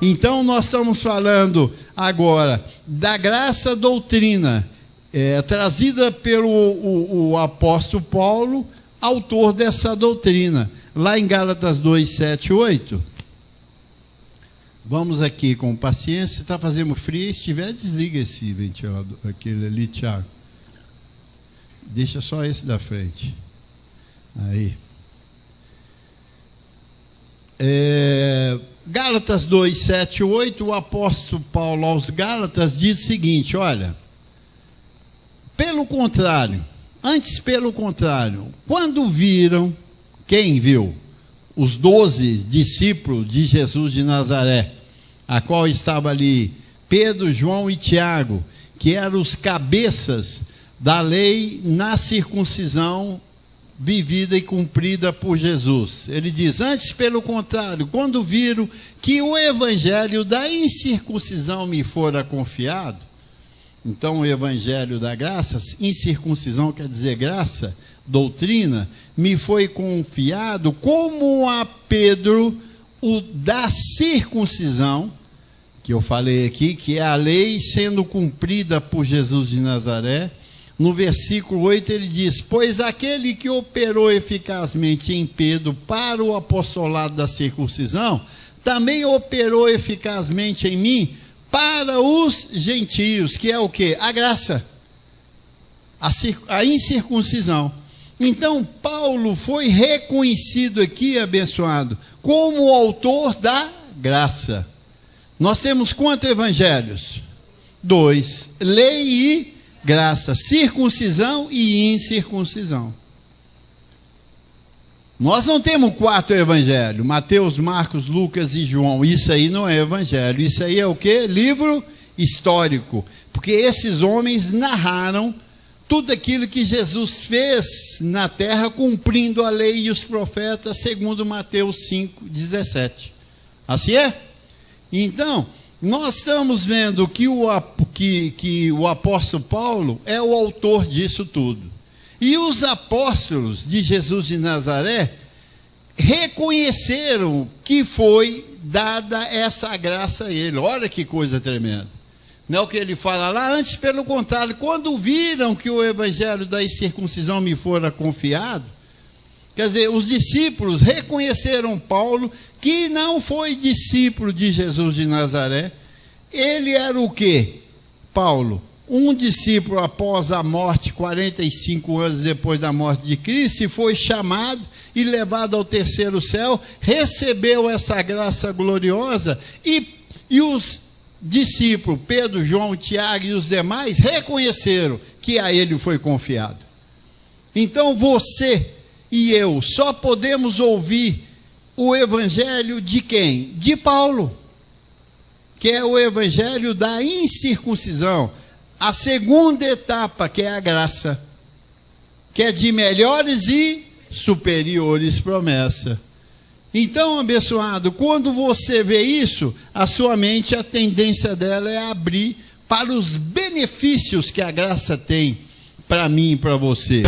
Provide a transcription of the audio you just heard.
Então, nós estamos falando agora da graça doutrina, trazida pelo o apóstolo Paulo, autor dessa doutrina. Lá em Gálatas 2, 7, 8. Vamos aqui com paciência. Está fazendo frio? Se tiver, desliga esse ventilador, aquele ali, Thiago. Deixa só esse da frente. Aí. Gálatas 2, 7, 8, o apóstolo Paulo aos Gálatas diz o seguinte: olha, pelo contrário, quando viram, quem viu? Os 12 discípulos de Jesus de Nazaré, a qual estava ali Pedro, João e Tiago, que eram os cabeças da lei na circuncisão vivida e cumprida por Jesus. Ele diz: antes, pelo contrário, quando viram que o evangelho da incircuncisão me fora confiado. Então, o evangelho da graça, incircuncisão quer dizer graça, doutrina, me foi confiado, como a Pedro, o da circuncisão, que eu falei aqui, que é a lei sendo cumprida por Jesus de Nazaré. No versículo 8 ele diz: pois aquele que operou eficazmente em Pedro para o apostolado da circuncisão, também operou eficazmente em mim para os gentios, que é o quê? A graça, a incircuncisão. Então, Paulo foi reconhecido aqui, abençoado, como o autor da graça. Nós temos quantos evangelhos? 2. Lei e graça, circuncisão e incircuncisão. Nós não temos 4 evangelhos, Mateus, Marcos, Lucas e João. Isso aí não é evangelho, isso aí é o quê? Livro histórico, porque esses homens narraram tudo aquilo que Jesus fez na terra, cumprindo a lei e os profetas, segundo Mateus 5, 17. Assim é? Então, nós estamos vendo que o apóstolo Paulo é o autor disso tudo. E os apóstolos de Jesus de Nazaré reconheceram que foi dada essa graça a ele. Olha que coisa tremenda. Não é o que ele fala lá? Antes, pelo contrário, quando viram que o evangelho da incircuncisão me fora confiado, quer dizer, os discípulos reconheceram Paulo, que não foi discípulo de Jesus de Nazaré. Ele era o quê? Paulo, um discípulo após a morte, 45 anos depois da morte de Cristo, e foi chamado e levado ao terceiro céu, recebeu essa graça gloriosa, e os discípulos, Pedro, João, Tiago e os demais, reconheceram que a ele foi confiado. Então você e eu só podemos ouvir o evangelho de quem? De Paulo, que é o evangelho da incircuncisão, a segunda etapa, que é a graça, que é de melhores e superiores promessas. Então, abençoado, quando você vê isso, a sua mente, a tendência dela é abrir para os benefícios que a graça tem para mim e para você.